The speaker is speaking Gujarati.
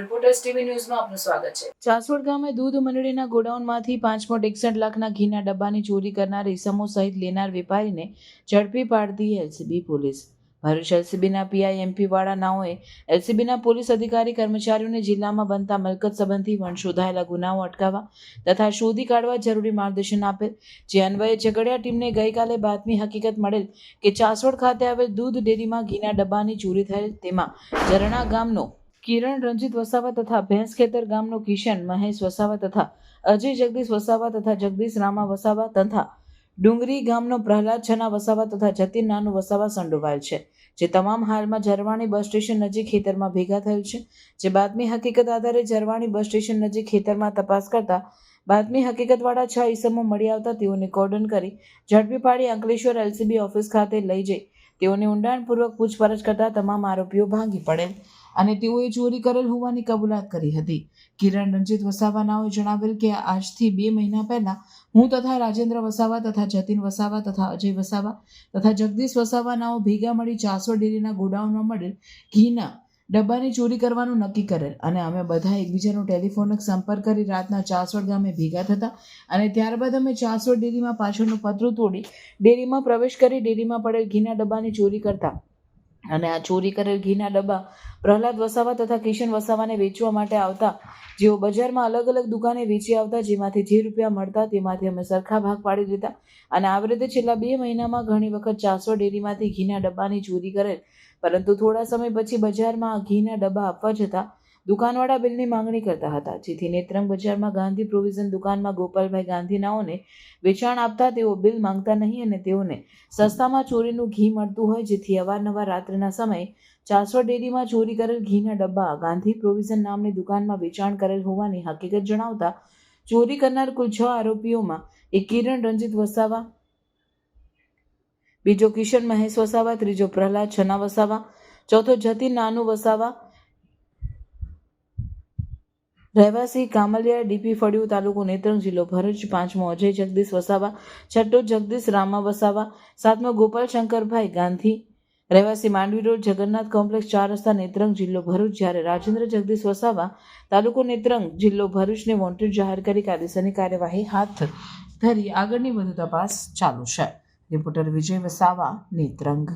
રિપોર્ટર્સ ટીવી ન્યૂઝમાં આપનું સ્વાગત છે। ચાસોડ ગામે દૂધ મંડળીના ગોડાઉનમાંથી 5.61 લાખના ઘીના ડબ્બાની ચોરી કરનાર ઇસમો સહિત લેનાર વેપારીને ઝડપી પાડતી એલસીબી પોલીસ। ભરૂચ એલસીબીના પીઆઈ એમપી વાળા નાઓએ એલસીબીના પોલીસ અધિકારી કર્મચારીઓને જિલ્લામાં બનતા મિલકત સંબંધી વણશોધાયેલા ગુનાઓ અટકાવવા તથા શોધી કાઢવા જરૂરી માર્ગદર્શન આપેલ। જે અન્વયે ઝઘડિયા ટીમને ગઈકાલે બાતમી હકીકત મળેલ કે ચાસોડ ખાતે આવેલ દૂધ ડેરીમાં ઘીના ડબ્બાની ચોરી થયેલ। તેમાં ઝરણા ગામનો કિરણ રંજીત વસાવા તથા ભેંસ ખેતર ગામનો કિશન મહેશ વસાવા તથા અજય જગદીશ વસાવા તથા જગદીશ રામા વસાવા તથા ડુંગરી ગામનો પ્રહલાદ છના વસાવા તથા જતીન નાનુ વસાવા સંડોવાયેલ છે। જે તમામ હાલમાં ઝરવાણી બસ સ્ટેશન નજીક ખેતરમાં ભેગા થયેલ છે। જે બાતમી હકીકત આધારે ઝરવાણી બસ સ્ટેશન નજીક ખેતરમાં તપાસ કરતા બાતમી હકીકતવાળા 6 ઈસમો મળી આવતા તેઓને કોર્ડન કરી ઝડપી પાડી અંકલેશ્વર એલસીબી ઓફિસ ખાતે લઈ જઈ તેઓને ઊંડાણપૂર્વક પૂછપરછ કરતા તમામ આરોપીઓ ભાંગી પડેલ અને તેઓએ ચોરી કરેલ હોવાની કબૂલાત કરી હતી। કિરણ રંજીત વસાવાનાઓએ જણાવેલ કે આજથી 2 મહિના પહેલા હું તથા રાજેન્દ્ર વસાવા તથા જતીન વસાવા તથા અજય વસાવા તથા જગદીશ વસાવાનાઓ ભેગા મળી ચાસોડ ડેરીના ગોડાઉનમાં મળેલ ઘીના ડબ્બાની ચોરી કરવાનું નક્કી કરેલ અને અમે બધા એકબીજાનો ટેલિફોનિક સંપર્ક કરી રાતના ચાસોડ ગામે ભેગા થતા અને ત્યારબાદ અમે ચાસોડ ડેરીમાં પાછળનું પતરું તોડી ડેરીમાં પ્રવેશ કરી ડેરીમાં પડેલ ઘીના ડબ્બાની ચોરી કરતા અને આ ચોરી કરેલ ઘીના ડબ્બા પ્રહલાદ વસાવા તથા કિશન વસાવાને વેચવા માટે આવતા જેઓ બજારમાં અલગ અલગ દુકાને વેચી આવતા જેમાંથી જે રૂપિયા મળતા તેમાંથી અમે સરખા ભાગ પાડી દેતા અને આવી રીતે છેલ્લા 2 મહિનામાં ઘણી વખત ચાસોડ ડેરીમાંથી ઘીના ડબ્બાની ચોરી કરેલ। પરંતુ થોડા સમય પછી બજારમાં ઘીના ડબ્બા આપવા જતા દુકાનવાળા બિલની માંગણી કરતા હતા, જેથી નેત્રંગ બજારમાં ગાંધી પ્રોવિઝન દુકાનમાં ગોપાલભાઈ ગાંધીનાઓને વેચાણ આપતા તેઓ બિલ માંગતા નહીં અને તેઓને સસ્તામાં ચોરીનું ઘી મળતું હોય, જેથી અવારનવાર રાત્રિના સમયે ચાસોડ ડેરીમાં ચોરી કરેલ ઘીના ડબ્બા ગાંધી પ્રોવિઝન નામની દુકાનમાં વેચાણ કરેલ હોવાની હકીકત જણાવતા ચોરી કરનાર કુલ 6 આરોપીઓમાં એક કિરણ રંજીત વસાવા, બીજો કિશન મહેશ વસાવા, ત્રીજો પ્રહલાદ છના વસાવા, ચોથો જતીન નાનુ વસાવા રહેવાસી કામલિયા ડીપી ફળિયું તાલુકો નેત્રંગ જિલ્લો ભરૂચ, પાંચમો અજય જગદીશ વસાવા, છઠ્ઠો જગદીશ રામા વસાવા, સાતમો ગોપાલ શંકરભાઈ ગાંધી રહેવાસી માંડવી રોડ જગન્નાથ કોમ્પ્લેક્સ 4 રસ્તા નેત્રંગ જિલ્લો ભરૂચ, જ્યારે રાજેન્દ્ર જગદીશ વસાવા તાલુકો નેત્રંગ જિલ્લો ભરૂચને વોન્ટેડ જાહેર કરી કાયદેસરની કાર્યવાહી હાથ ધરી આગળની વધુ તપાસ ચાલુ છે। રિપોર્ટર વિજય વસાવા, નેત્રંગ।